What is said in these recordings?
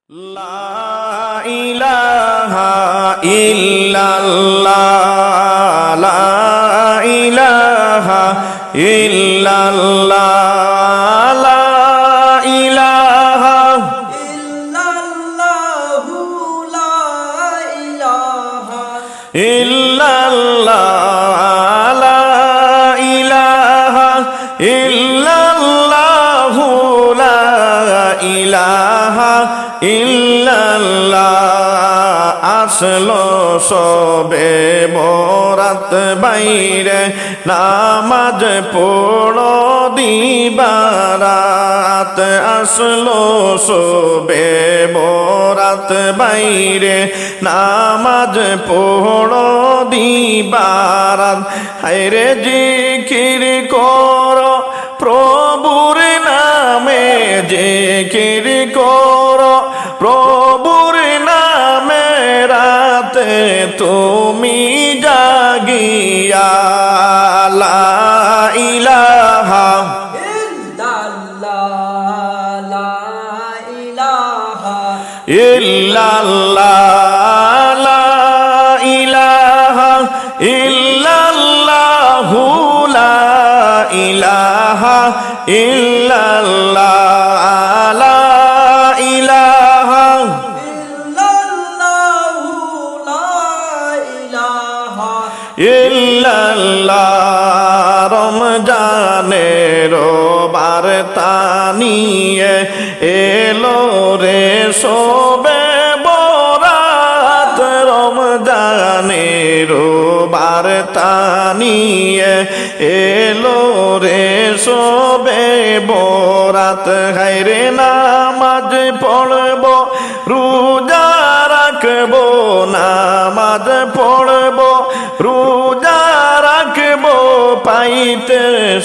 লা ইলাহা ইল্লাল্লাহ লা ইলাহা ইল্লাল্লাহ লা ইলাহা ইল্লাল্লাহু লা ইলাহা ইল্লাল্লাহ লা ইলাহা ইল্লাল্লাহু লা ইলাহা ইল্লাল্লাহ আসলো সবে বরাত বাইরে নামাজ পড়ো দিবারাত আসলো সবে বরাত বাইরে নামাজ পড়ো দিবারাত হায়রে জিকির করো প্রভুর নামে জিকির করো প্রভুর নামে রাতে তুমি জাগিয়া লা ইলাহা ইল্লাল্লাহ লা ইলাহা ইল্লাল্লাহ লা ইলাহা ইল্লাল্লাহু লা ইলাহা ইল্লাল্লাহ লা ইলাহা ইল্লাল্লাহু লা ইলাহা ইল্লাল্লাহ রমজানের বার্তা নিয়ে এলো রে সবে বরাত রমজানের বার্তা নিয়ে এলো রে সবে বরাত হায়রে নামাজ পড়ব রোজা রাখবো নামাজ পড়ব রোজা রাখবো পাইতে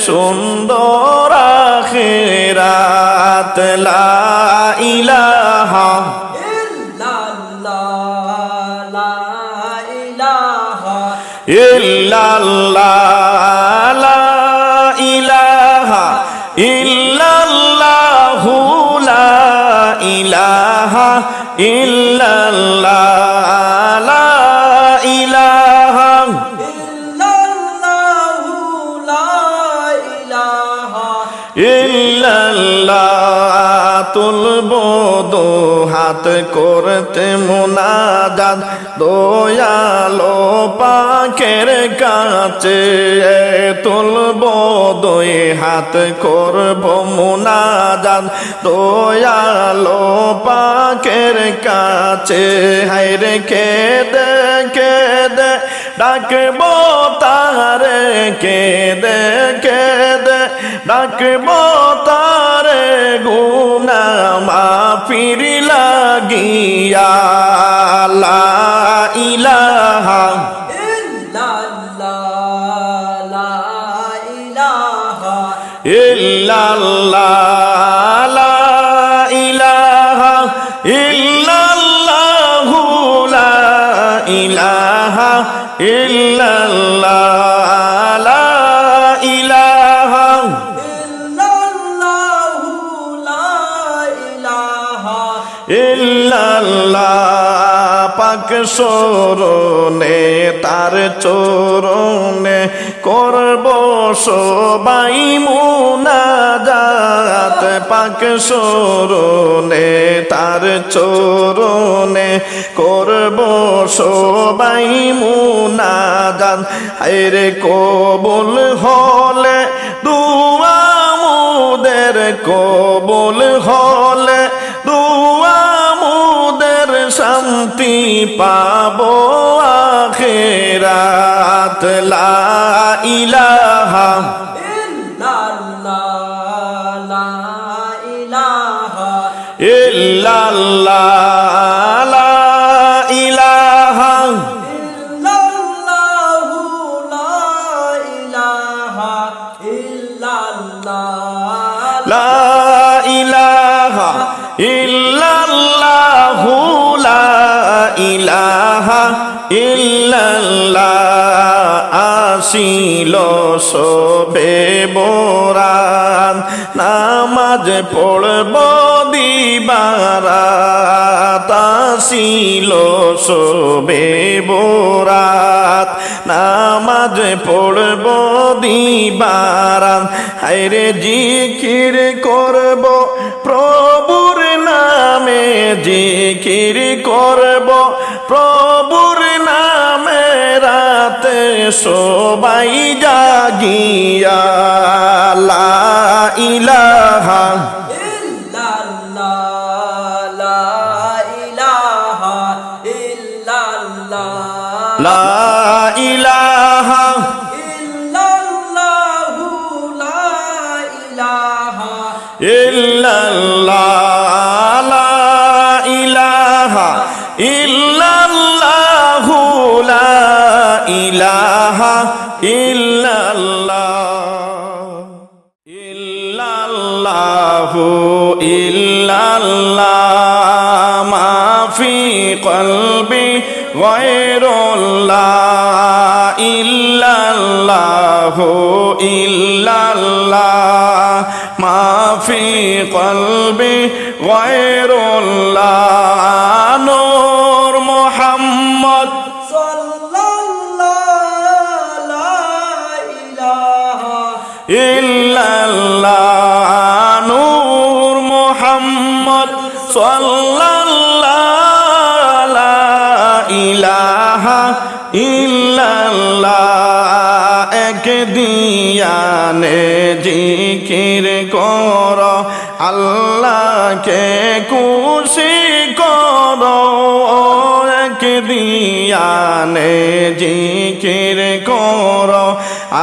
সুন্দর আখিরাত লা ইলাহা ইল্লাল্লাহ লা ইলাহা ইল্লাল্লাহ লা ইলাহা ইল্লাল্লাহু লা ইলাহা ইল্লাল্লাহ লা ইলাহা ইল্লাল্লাহু লা ইলাহা ইল্লাল্লাহ তুলবো দো হাত করতে মুনাজাত দয়ালো পাকের কাছে তুলবো দুই হাত করব মুনাজাত দয়ালো পাকের কাছে হায়রে কেদে কেদে ডাকবো তারে কেদে কেদে ডাকবো তারে গুনা মাফির লাগিয়া লা ইলাহা ইল্লাল্লাহ লা ইলাহা ইল্লাল্লাহ লা ইলাহা ইল্লাল্লাহু লা ইলাহা ইল্লাল্লাহ লা ইলাহা ইল্লাল্লাহু লা ইলাহা ইল্লাল্লাহ পাক শরণে তার চরণে করব সবাই মুনাজাত পাক শরণে তার চরণে করব সবাই মুনাজাত হায়রে কবুল হলে দুআ মুদের কবুল হলে দুআ মুদের শান্তি পাবো আখিরাত লা ইলাহা ইল্লাল্লাহ লা ইলাহা ইল্লাল্লাহ লা ইলাহা ইল্লাল্লাহু লা ইলাহা ইল্লাল্লাহ লা ইলাহা ইল্লাল্লাহু লা ইলাহা ইল্লাল্লাহ আসিল সবে বরাত নামাজ পড়ব দিবারাত আসিল শোবে বোরাত নামাজ পড়ব দিবারাত হায়রে জিকির করব প্রভুর নামে জিকির করব প্রভুর নামে রাতে সবাই জাগিয়া লা ইলাহা লা ইলাহা ইল্লাল্লাহ লা ইলাহা ইল্লাল্লাহু লা ইলাহা ইল্লাল্লাহ ইল্লাল্লাহু ইল্লাল্লাহ মা ফি কলবি গায়রুল্লাহ ইল্লাল্লাহু ইল্লাল্লাহ মা ফি কলবি গায়রুল্লাহ নূর মুহাম্মদ ইল্লাল্লাহ নূর মুহাম্মদ সাল্লাল্লাহু লা ইলাহা ইল্লাল্লাহ এক দিয়ানে জিকির কর আল্লাহকে খুশি কর এক দিয়ানে জিকির কর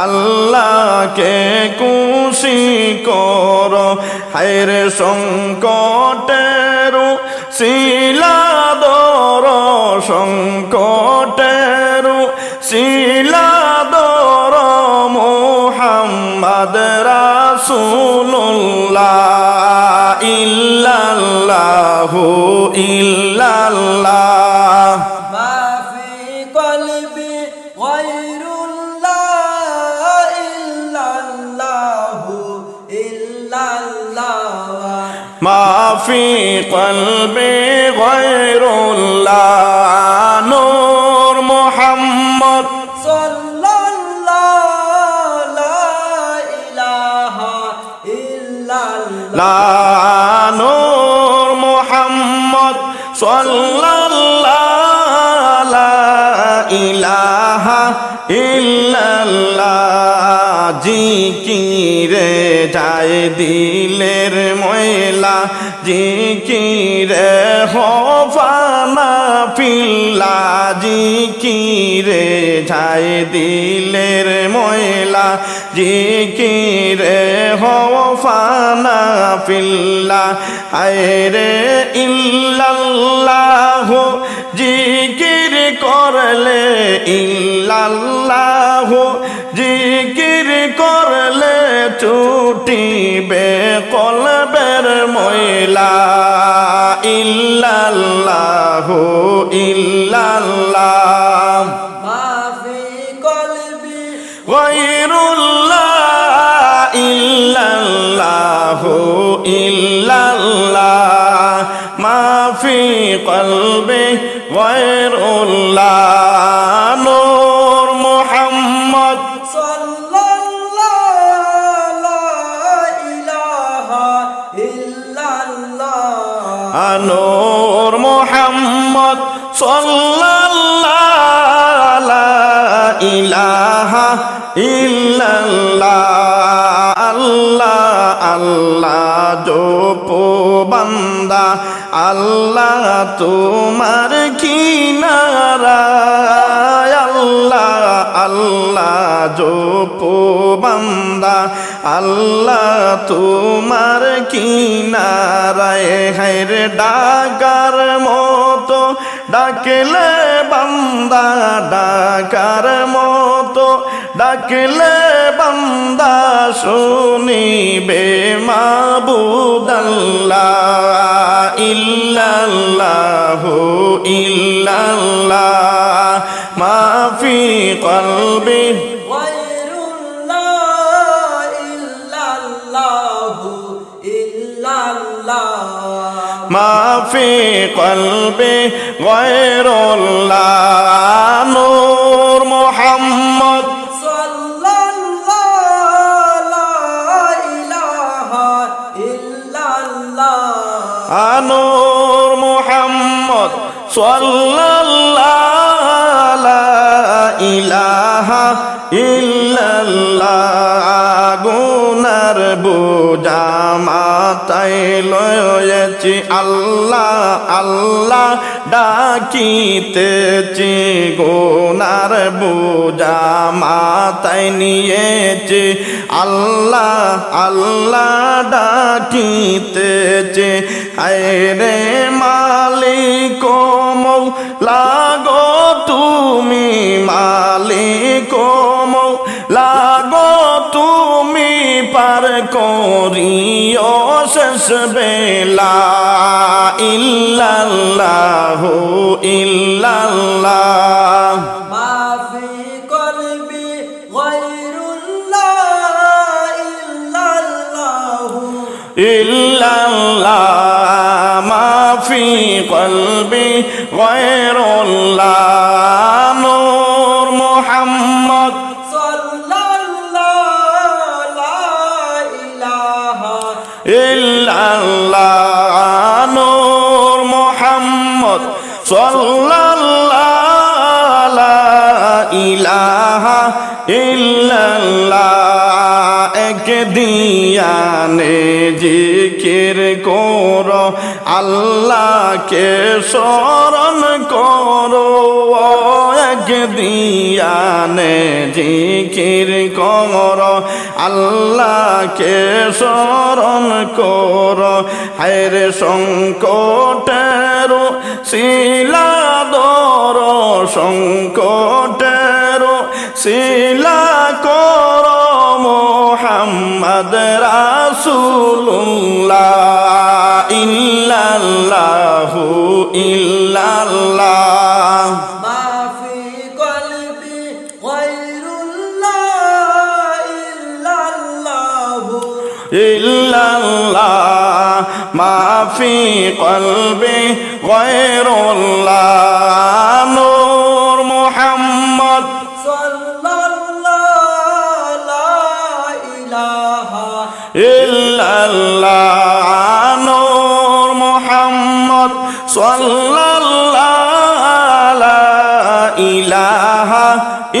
আল্লাহকে খুশি কর হায়রে সংকটের শিলাদর সংকটের শিলাদর মুহাম্মদ রাসূলুল্লাহ ইল্লাল্লাহু ইল্লাল্লাহ মা ফি কলবি গায়রুল্লাহ ইল্লাল্লাহু ইল্লাল্লাহ মা ফি কলবি গায়রুল্লাহ নূর মুহাম্মদ সাল্লাল্লাহু লা ইলাহা ইল্লাল্লাহ লা নূর মুহাম্মদ সাল্লাল্লাহু লা ইলাহা ইল্লাল্লাহ জিকিরে যায় দিলের ময়লা জিকিরে হফানা ফিল্লা জিকিরে যায় দিলের ময়লা জিকিরে হফানা ফিল্লা আয়রে ইল্লাল্লাহু জিকির করলে ইল্লাল্লাহু জিকির করলে ছুটিবে কলবের ময়লা ইল্লাল্লাহু ইল্লাল্লাহ মা ফি কলবি গায়রুল্লাহ ইল্লাল্লাহু ইল্লাল্লাহ মা ফি কলবি গায়রুল্লাহ নূর মুহাম্মদ সাল্লাল্লাহু লা ইলাহা ইল্লাল্লাহ নূর মুহাম্মদ সাল্লাল্লাহু লা ইলাহা ইল্লাল্লাহ আল্লাহ আল্লাহ জপো বান্দা আল্লাহ তোমার কিনারা আল্লাহ আল্লাহ জপো বান্দা আল্লাহ তোমার কিনারায় হায়রে ডাকার মতো ডাকলে বান্দা ডাকার মতো ডাকলে বান্দা শুনিবে মাবুদ আল্লাহ ইল্লাল্লাহু ইল্লাল্লাহ মা ফি কলবি গায়রুল্লাহ ইল্লাল্লাহু ইল্লাল্লাহ মা ফি কলবি গায়রুল্লাহ নূর মুহাম্মদ নূর মুহাম্মদ সাল্লাল্লাহু লা ইলাহা ইল্লাল্লাহ গুনার বোঝা মাথায় লয়েছি আল্লাহ আল্লাহ ডাকিতেছি গুনার বোঝা মাথায় নিয়েছি আল্লাহ আল্লাহ ডাকিতেছি হায়রে মালিক মওলা গো তুমি মালিক মওলা গো তুমি পার করিও শেষ বেলা ইল্লাল্লাহু ইল্লাল্লাহ মা ফি কলবি গায়রুল্লাহ ইল্লাল্লাহু ইল্লাল্লাহ মা ফি কলবি গায়রুল্লাহ নূর মুহাম্মদ ইল্লাল্লাহ নূর মুহাম্মদ সাল্লাল্লাহু লা ইলাহা ইল্লাল্লাহ এক দিয়ানে জিকির করো আল্লাহকে স্মরণ করো এক দিয়ানে জিকির করো আল্লাহকে স্মরণ করো হায়রে সংকটের শিলা দর সংকটের শিলা কর মুহাম্মদ রাসূলুল্লাহ ইল্লাল্লাহু ইল্লাল্লাহ মা ফি কলবি গায়রুল্লাহ ইল্লাল্লাহু ইল্লাল্লাহ মা ফি কলবি গায়রুল্লাহ নূর মুহাম্মদ ইল্লাল্লাহ নূর মুহাম্মদ সাল্লাল্লাহু লা ইলাহা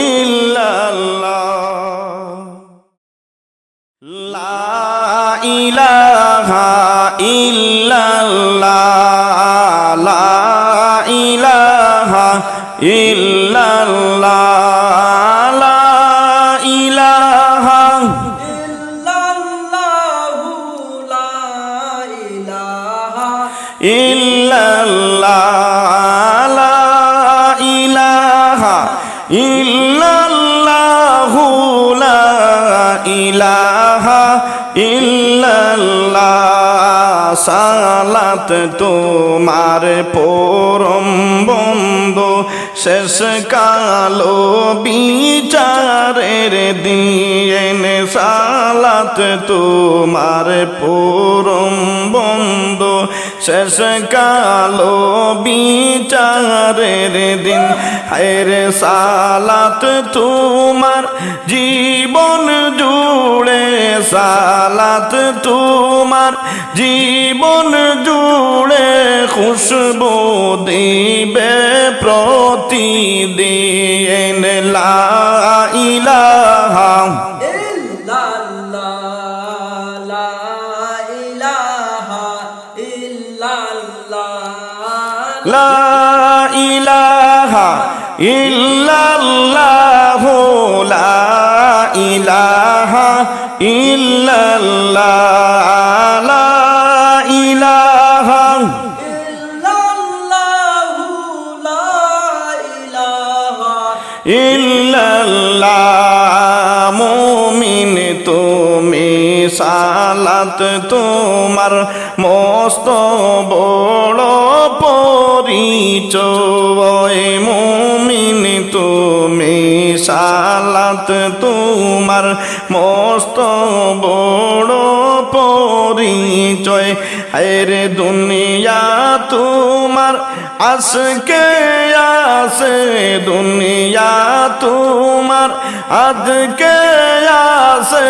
ইল্লাল্লাহ লা ইলাহা ইল্লাল্লাহ লা ইলাহা ইল্লাল্লাহ লা ইলাহা ইল্লাল্লাহ লা ইলাহা ইল্লাল্লাহু লা ইলাহা ইল্লাল্লাহ সালাত তোমার পরম বন্ধু শেষ কালো বিচারের দিন সালাত তোমার পরম বন্ধু শেষ কালো বিচারের দিন হায়রে সালাত তোমার জীবন জুড়ে সালাত তোমার জীবন জুড়ে খুশবু দিবে প্রতিদিন লা ইলাহা লা ইলাহা ইল্লাল্লাহ লা ইলাহা ইল্লাল্লাহ লা ইলাহা ইল্লাল্লাহ মুমিন তুমি সালাত তোমার মস্ত বড় পরিচয় মুমিন তুমি সালাত তোমার মস্ত বড় পরিচয় হায়রে দুনিয়া তোমার আজকে আছে দুনিয়া তোমার আজকে আছে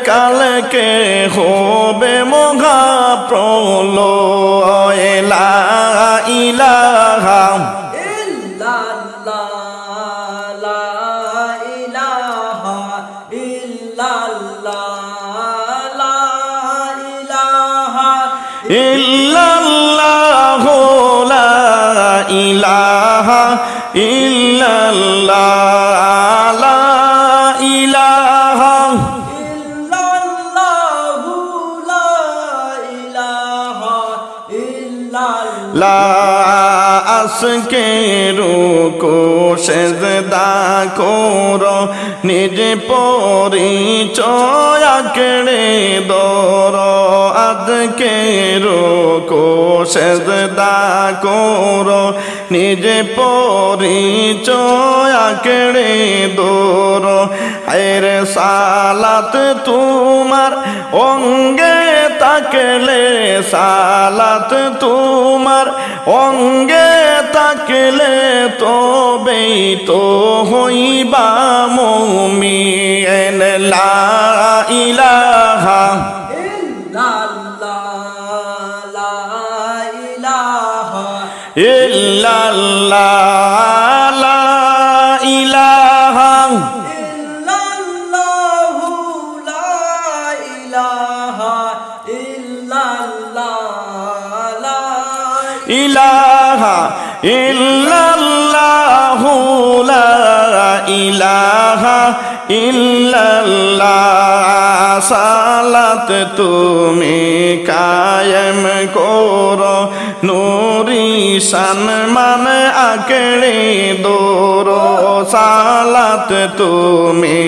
কালকে হবে মহা প্রলয় লা ইলাহা ইল্লাল্লাহ লা ইলাহা ইল্লাল্লাহ লা ইলাহা ইল্লাল্লাহ লা ইলাহা ইল্লাল্লাহ লা ইলাহা ইল্লাল্লাহু লা ইলাহা ইল্লাল্লাহ লা আজকে রুকু সেজদা করো নিজ পরিচয় আঁকড়ে ধরো আজকে রুকু সেজদা করো নিজ পরিচয় আঁকড়ে ধরো হায়রে সালাত তোমার অঙ্গে তাকলে সালাত তোমার অঙ্গে তাকলে তবেই তো হইবা মুমিন লা ইলাহা ইল্লাল্লাহ লা ইলাহা ইল্লাল্লাহ লা ইলাহা ইল্লাল্লাহু লা ইলাহা ইল্লাল্লাহ লা ইলাহা ইল্লাল্লাহ লা ইলাহা ইল্লাল্লাহ সালাত তুমি কায়েম করো নূরি সম্মান আঁকড়ে ধরো সালাত তুমি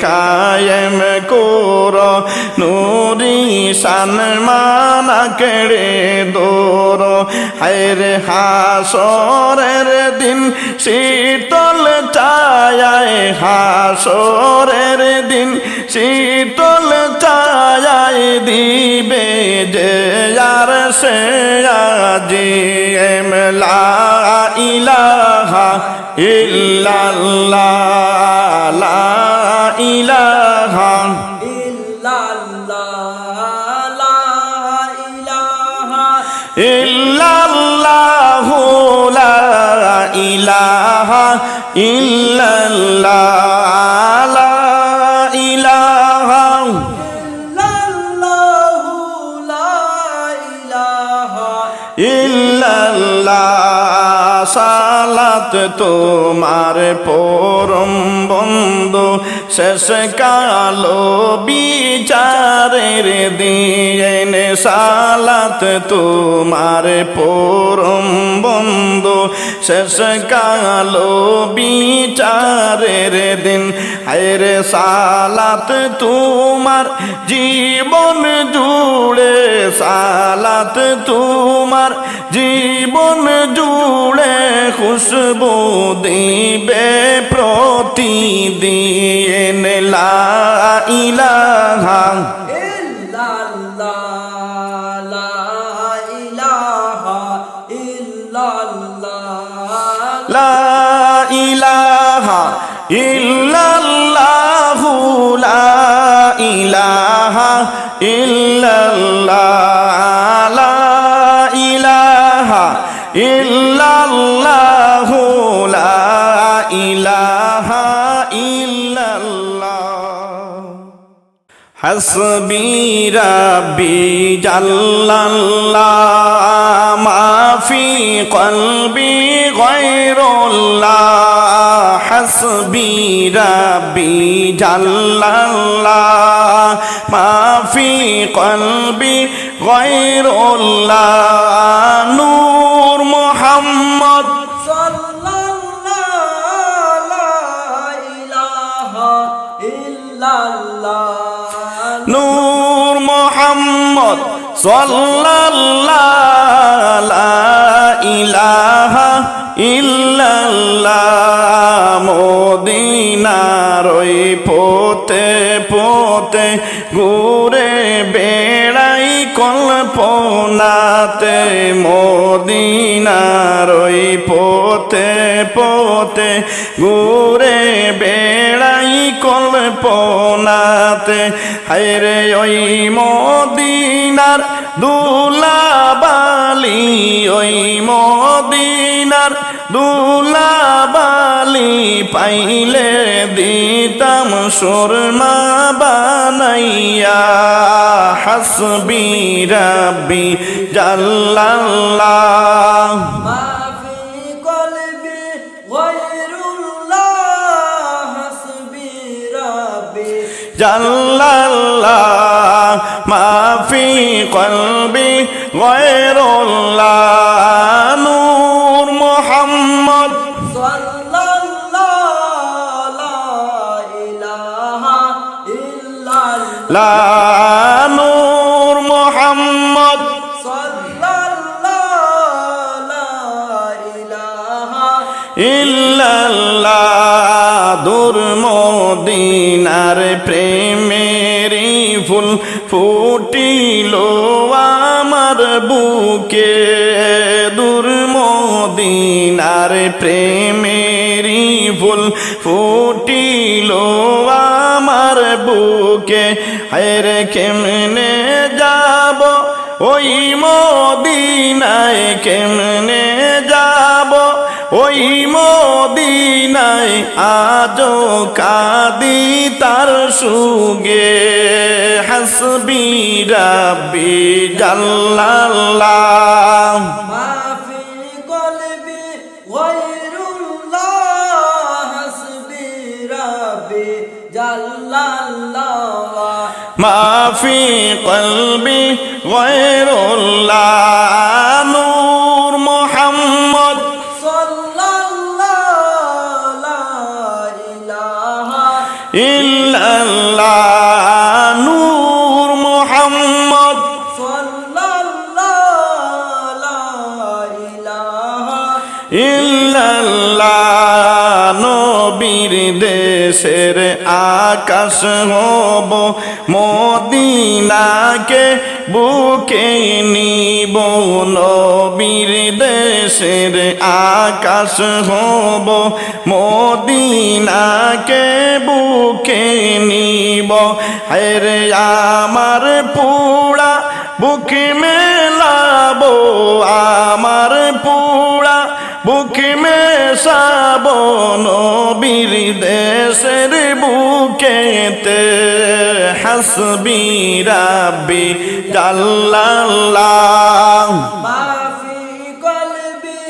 কায়েম করো নূরি সম্মান আঁকড়ে ধরো হায়রে হাসরের দিন শীতল ছায়ায় হাসরের দিন শীতল ছায়ায় দিবে যে আর সে আজিম লা ইলাহা ইল্লাল্লাহ লা ইলাহা ইল্লাল্লাহ লা ইলাহা ইল্লাল্লাহ লা ইলাহা ইল্লাল্লাহ লা ইলাহা ইল্লাল্লাহু লা ইলাহা ইল্লাল্লাহ সালাত তোমার পরম বন্ধু শেষ কালো বিচারের দিন সালাত তোমার পরম বন্ধু শেষ কালো বিচারের দিন হায়রে সালাত তোমার জীবন জুড়ে সালাত তোমার জীবন জুড়ে খুশবু দিবে প্রতিদিন লা ইলাহা ইল্লাল্লাহ লা ইলাহা ইল্লাল্লাহ লা ইলাহা ইল্লাল্লাহ লা ইলাহা ইল্লাল্লাহ লা ইলাহা ইল্লাল্লাহ লা ইলাহা ইল্লাল্লাহ হাসবি রাব্বি জাল্লাল্লাহ মা ফি কলবি গায়রুল্লাহ হাসবি রাব্বি জাল্লাল্লাহ মা ফি কলবি গায়রুল্লাহ নূর মুহাম্মদ সাল্লাল্লাহু লা ইলাহা ইল্লাল্লাহ নূর মুহাম্মদ সাল্লাল্লাহু লা ইলাহা ইল্লাল্লাহ মদিনার ওই পথে পথে ঘুরে বেড়াই কল্পনা কল্পনাতে মদিনার ওই পথে পথে ঘুরে বেড়াই কল্পনাতে হায়রে ওই মদিনার দুলাবালি ওই মদিনার দুলাবালি পাইলে দিতাম সুরমা বানাইয়া হাসবি রাব্বি জাল্লাল্লাহ ما في قلبي غير الله حسبي ربي জাল্লাল্লাহ মাফি কলবি গায়রুল্লাহ নূর মুহাম্মদ صلى الله لا إله إلا الله লা নূর মুহাম্মদ صلى الله لا إله ইল্লাল্লাহ দূর মদিনার প্রেমেরি ফুল ফুটিল আমার বুকে দূর মদিনার প্রেমেরি ফুল ফুটিল আমার বুকে হায়রে কেমনে যাব ওই মদিনায় কেমনে যাব ওই মদিনায় আজো কাদি তার সুগে হাসবি রাব্বি জাল্লাল্লাহ ما في قلبي غير الله حسبي ربي جل الله মাফি কলবি গায়রুল্লাহ নূর মুহাম্মদ صلى الله لا إله ইল্লাল্লাহ নূর মুহাম্মদ صلى الله لا إله ইল্লাল্লাহ নবীর দেশের আকাশ হব মদিনাকে বুকে নিব নবীর দেশের আকাশ হব মদিনাকে বুকে নিব হায়রে আমার পুরা বুক মেলাবো আমার পুরা বুক মেশাবো নবীর দেশের বুকেতে হাসবি রাব্বি জাল্লাল্লাহ ما في قلبي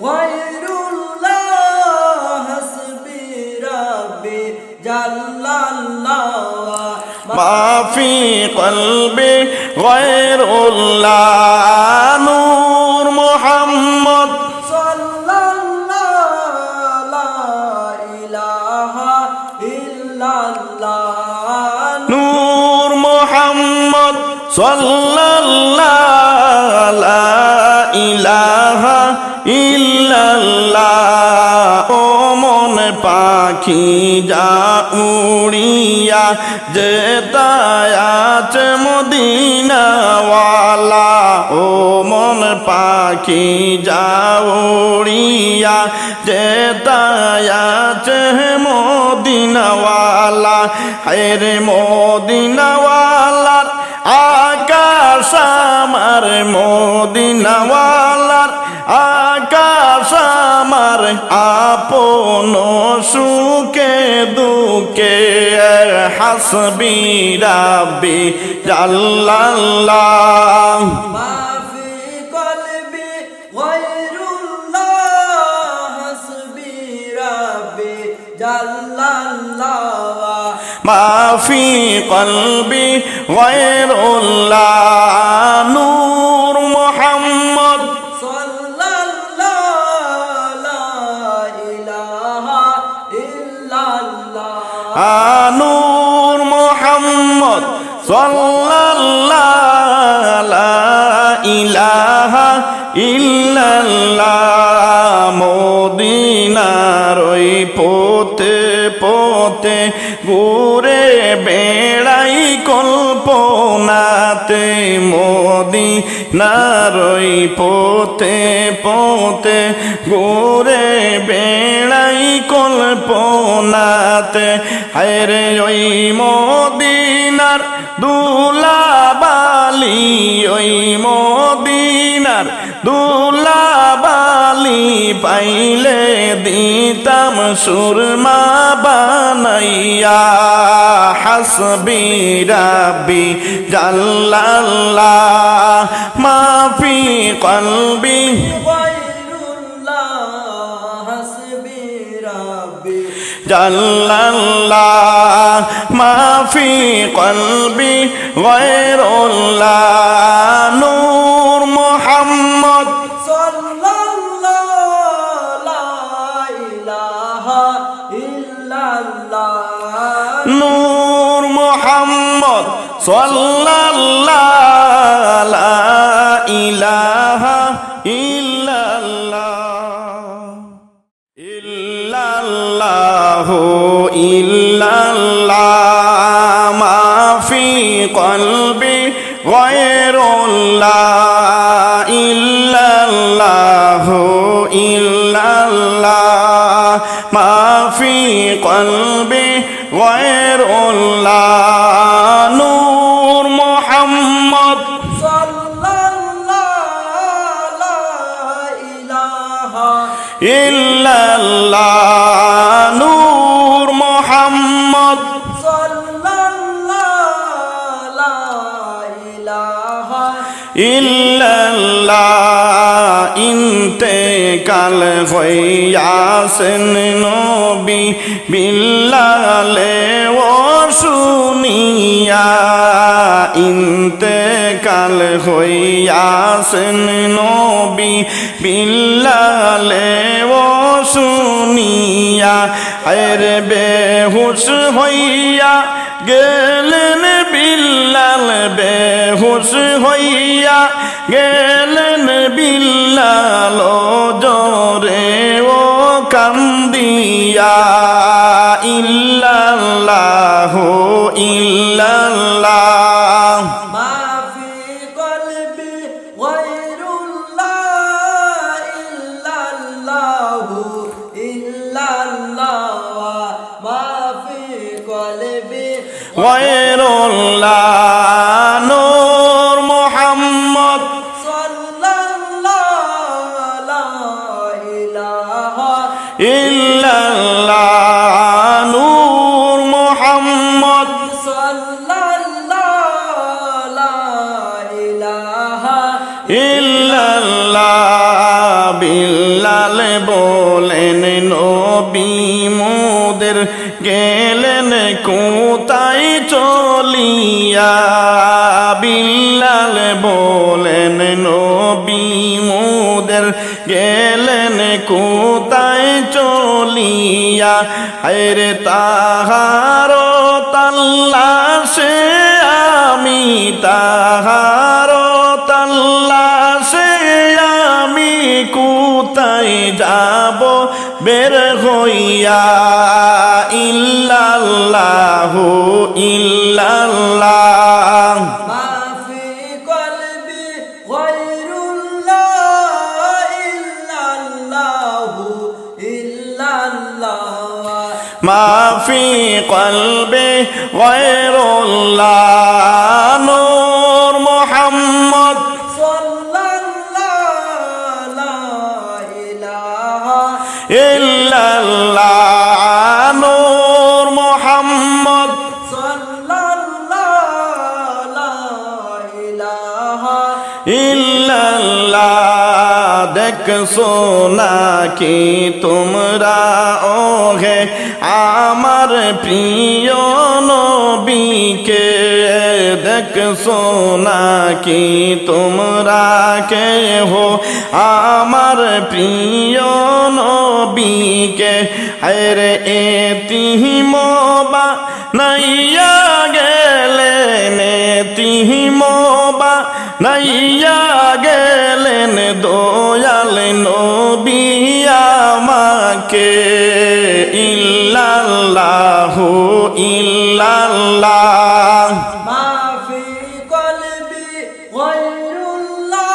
غير الله حسبي ربي جل الله মাফি কলবি গায়রুল্লাহ নূর মুহাম্মদ صلى الله لا إله إلا الله নূর মুহাম্মদ সাল্লাল্লাহু লা ইলাহা ইল্লাল্লাহ ও মন পাখি যা উড়িয়া যেতায় আছে মদিনাওয়ালা ও মন পাখি যা উড়িয়া যেতায় আছে মদিনাওয়ালা হায়রে মদিনাওয়ালার আকাশ আমার মদিনাওয়ালার আকাশ আমার আপন সুখে দুঃখে হাসবি রাব্বি জাল্লাল্লাহ ما في قلبي غير الله حسبي ربي جل الله মাফি কলবি গায়রুল্লাহ নূর মুহাম্মদ صلى الله لا إله إلا الله নূর মুহাম্মদ সাল্লাল্লাহু লা ইলাহা ইল্লাল্লাহ মদিনার ওই পথে পথে ঘুরে বেড়াই কল্পনাতে নারই পোতে পোতে ঘুরে বেড়াই কল্পনাতে হায়রে ওই মদিনার দুলাবালি ওই মদিনার দুলাবালি পাইলে দিতাম সুরমা বানাইয়া হাসবি রাব্বি জাল্লাল্লাহ মাফি কলবি জাল্লাল্লাহ মাফি কলবি গায়রুল্লাহ নূর মুহাম্মদ নূর মুহাম্মদ সাল্লাল্লাহু লা ইলাহা ইল্লাল্লাহ ইল্লাল্লাহু ইল্লাল্লাহ মাফি কলবি গায়রুল্লাহ ইল্লাল্লাহু ইল্লাল্লাহ মাফি কলবি গায়রুল্লাহ নূর মুহাম্মদ ইল্লাল্লাহ নূর মুহাম্মদ ইল্লাল্লাহ ইন্তেকাল হইয়াছেন নবী বিল্লালে ও শুনিয়া ইন্তেকাল হইয়াছেন নবী বিল্লালে ও শুনিয়া আর বেহুশ হইয়া গেলেন বিল্লাল বেহুশ হইয়া গেলেন বিল্লাল জোরে ও কান্দিয়া ইল্লাল্লাহু ইল্লাল্লাহ মাফি কলবি গায়রুল্লাহ ইল্লাল্লাহু ইল্লাল্লাহ মাফি কলবি গায়রুল্লাহ নূর মুহাম্মদ ইল্লাল্লাহ নূর মুহাম্মদ ইল্লাল্লাহ বিল্লাল বলেন নবী মোদের গেলেন কোথায় চলিয়া বিল্লাল বলেন নবী মোদের গেলেন কোথায় চলিয়া হায়রে তাহার তাল্লাশে আমি তাহার তাল্লাশে আমি কোথায় যাব বের হইয়া ইল্লাল্লাহু ইল্লাল্লাহ মাফি কলবি গায়রুল্লাহ ইল্লাল্লাহু ইল্লাল্লাহ মাফি কলবি গায়রুল্লাহ নূর মুহাম্মদ ইল্লাল্লাহ নূর মুহাম্মদ ইল্লাল্লাহ দেখছো নাকি তোমরা ওহে আমার প্রিয় নবীকে দেখছো নাকি তোমরা কে হো আমার প্রিয় নবীকে আরে এতিম বা নাইয়া গেলেন এতিম বা নাইয়া গেলেন দয়াল নবী আমাকে ইল্লাল্লাহু ইল্লাল্লাহ মাফি কলবি গায়রুল্লাহ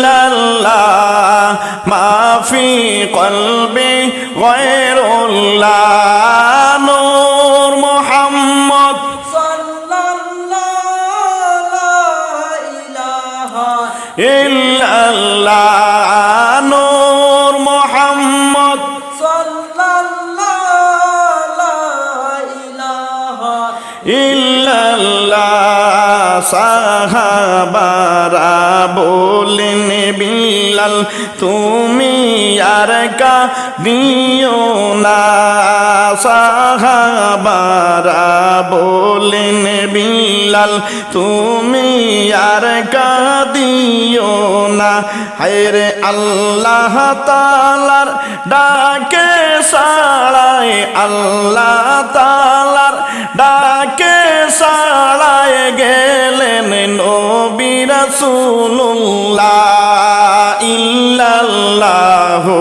ইল্লাল্লাহ মাফি কলবি গয়রুল্লাহ নূর মুহাম্মদ ইল্লাল্লাহ নূর মুহাম্মদ ইল্লাল্লাহ সাহাবারা বলেন বিল্লাল তুমি আর কা দিও না সাহাবারা বলেন বিল্লাল তুমি আর কা দিও না হায়রে আল্লাহ তাআলার ডাকে সাড়ায় আল্লাহ তাআলার ডাকে সাড়ায় গেলেন নবী রাসূলুল্লাহ ইল্লাল্লাহু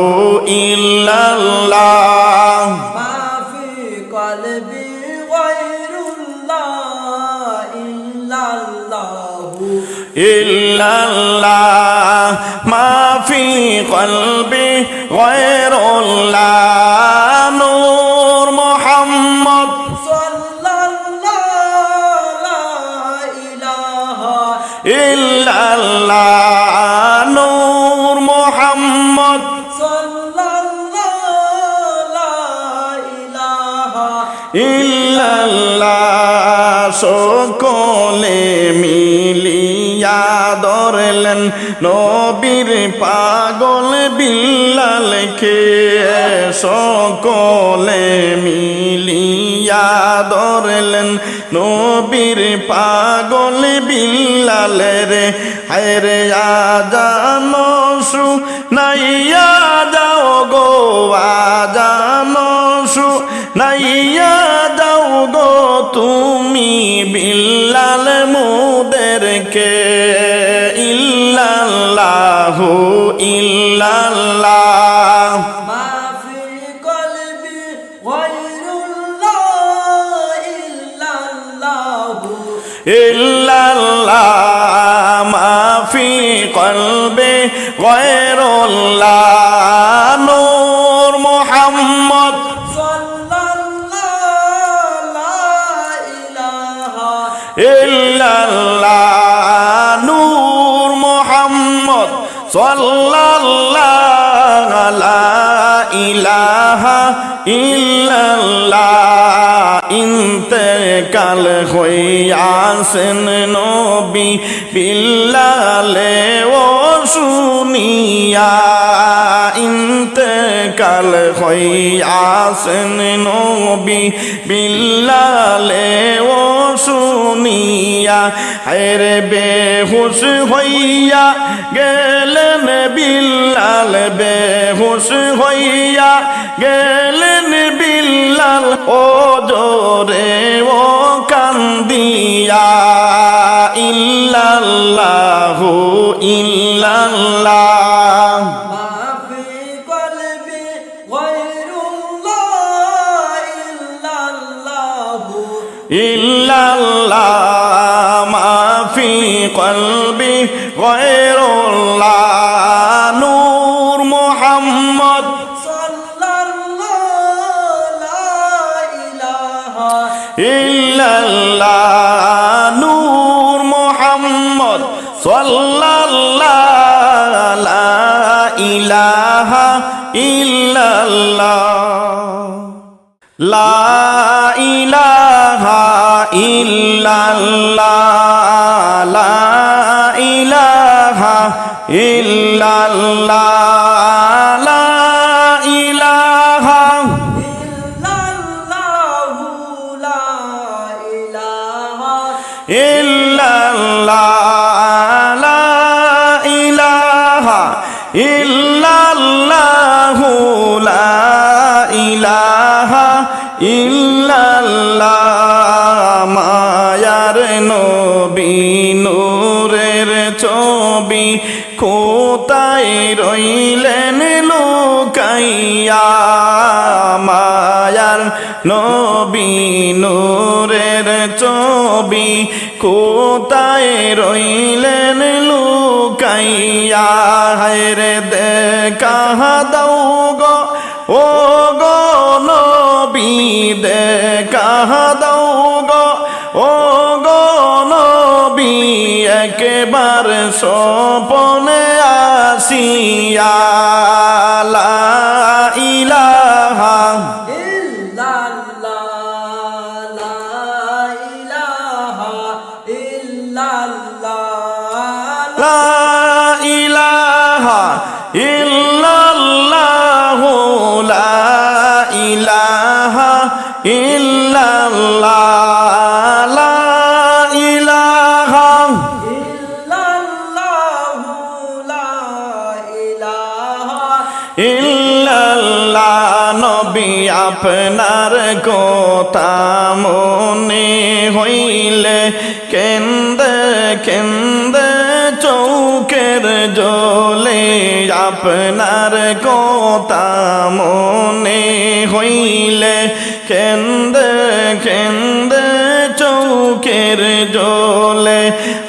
ইল্লাল্লাহ মাফি কলবি গয়রুল্লাহ ইল্লাল্লাহু ইল্লাল্লাহ মাফি কলবি গয়রুল্লাহ নূর মুহাম্মদ ইল্লাল্লাহ নূর মুহাম্মদ ইল্লাল্লাহ সকলে মিলিয়া ধরলেন নবীর পাগল বিল্লালকে সকলে মিলিয়া ধরলেন নবীর পাগল বিল্লালে রে হায়রে আজানো শুনাইয়া যাও গো আজানো শুনাইয়া যাও গো তুমি বিল্লাল মুদেরকে ইল্লাল্লাহু ইল্লাল্লাহ মাফি কলবি গয়রুল্লাহ ইল্লাল্লাহু ইল্লাল্লাহ মাফি কলবি গয়রুল্লাহ নূর মুহাম্মদ ইল্লাল্লাহ নূর মুহাম্মদ সাল্লাল্লাহু লা ইলাহা ইল্লাল্লাহ ইন্তেকাল হইয়াছেন নবী বিল্লালে ও শুনিয়া ইন্তেকাল হইয়াছেন নবী বিল্লালে ও শুনিয়া হায়রে বেহুশ হইয়া গেলেন বিল্লাল বেহুশ হইয়া গেলেন বিল্লাল ও জোরে ও কান্দিয়া ইল্লাল্লাহু ইল্লাল্লাহ মাফি কলবি গয়রুল্লাহ ইল্লাল্লাহু ইল্লাল্লাহ মাফি কলবি গয়রুল্লাহ নূর মুহাম্মদ ইল্লাল্লাহ নূর মুহাম্মদ সাল্লাল্লাহু লা ইলাহা ইল্লাল্লাহ লা ইলাহা ইল্লাল্লাহ লা ইলাহা ইল্লাল্লাহ লা ইলাহা ইল্লাল্লাহ লা ইলাহা ইল্লাল্লাহু লা ইলাহা ইল্লাল্লাহ মায়ার নবী নূরের ছবি কোথায় রইলেন লুকাইয়া মায়ার নবী নূরের ছবি কোথায় রইলেন লুকাইয়া লুকাইয়া হায়রে দেখা দাও গো ও গো নবী দেখা দাও গো ও গো নবী একবার স্বপনে আসিয়া লা ইলাহা লা ইলাহা ইল্লাল্লাহু লা ইলাহা ইল্লাল্লাহ লা ইলাহা ইল্লাল্লাহ নবী আপনার কথা মনে হইলে কেন্দে কেন্দে চৌকের জলে আপনার কথা মনে হইলে কেন্দে কেন্দে চৌকের জলে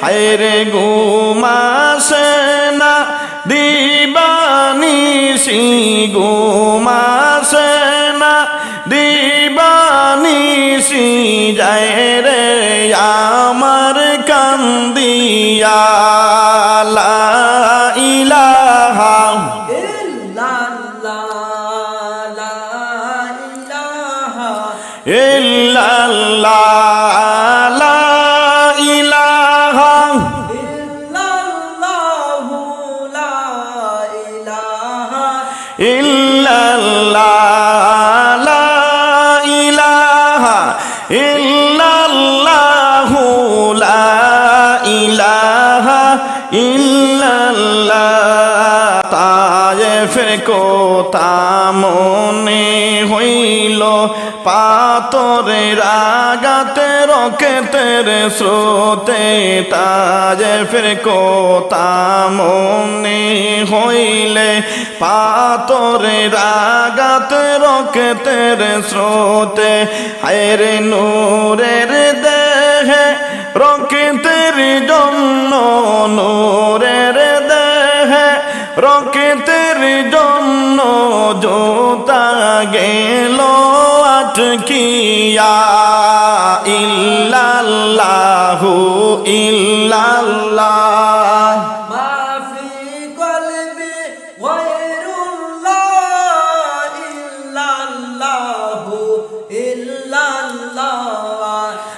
হায়রে ঘুমাসে না দিবানিশি ঘুমাসে না দিবানিশি যায় রে আমার কান্দিয়া লা ইলাহা ইল্লাল্লাহ লা ইলাহা ইল্লাল্লাহ লা ইলাহা ইল্লাল্লাহু লা ইলাহা ইল্লাল্লাহ তায়েফের কথা মনে হইল পাথরের আঘাতে রকেটের স্রোতে তায়েফের কথা মনে হইলে পাথরের আঘাতে রকেটের স্রোতে হায়রে নূরের দেহে রকেটের জন্য নূরের দেহে রকেটের জন্য জোতা গেল আটকিয়া ইল্লাল্লাহু ইল্লাল্লাহ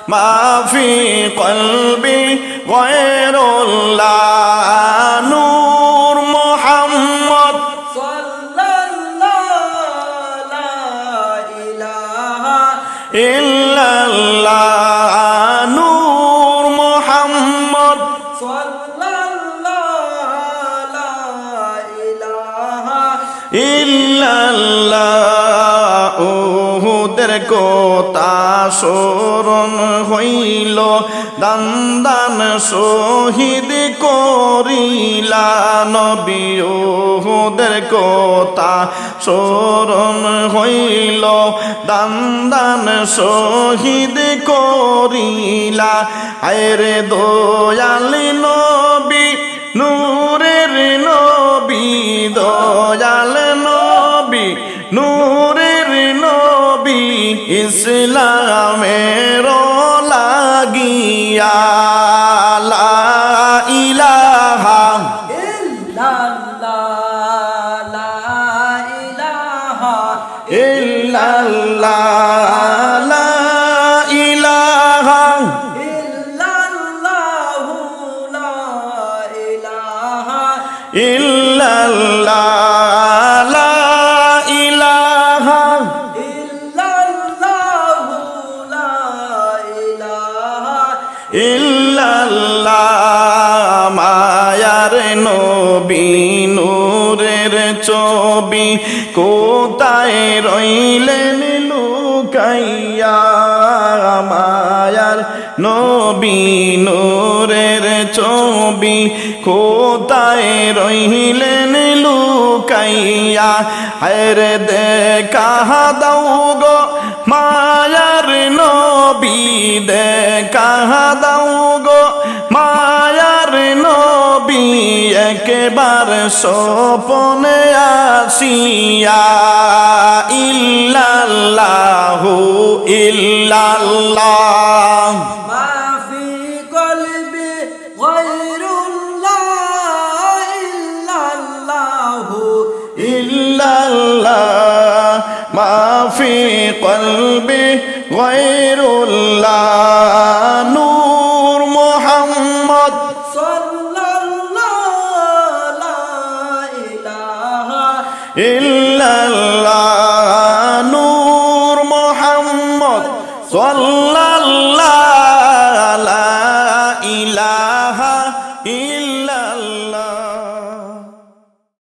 ما في قلبي غير الله نور محمد صلى الله لا إله إلا الله نور محمد صلى الله لا إله إلا الله ওহুদের কথা স্মরণ হইল দান দান শহীদ করিলা নবী ওহুদের কথা স্মরণ হইল দান দান শহীদ করিলা আয়রে দয়ালি নবী নূরের নবী দয়াল নবী নূরের নবী ইসলামের লাগিয়া লা ইলাহা ইল্লাল্লাহ লা ইলাহা ইল্লাল্লাহ লা ইলাহা ইল্লাল্লাহু লা ইলাহা ইল্লাল্লাহ লা ইলাহা ইল্লাল্লাহু লা ইলাহা ইল্লাল্লাহ মায়ার নবী নূরের ছবি কোথায় রইলেন লুকাইয়া মায়ার নবী নূরের ছবি কোথায় রইলেন লুকাইয়া হায়রে দেখা দাও গো মায়ার নবী দেখা দাও গো মায়ার নবী একবার স্বপনে আসিয়া ইল্লাল্লাহু ইল্লাল্লাহ ما في قلبي غير الله إلا الله ইল্লাল্লাহ মা ফি কলবি গায়রুল্লাহ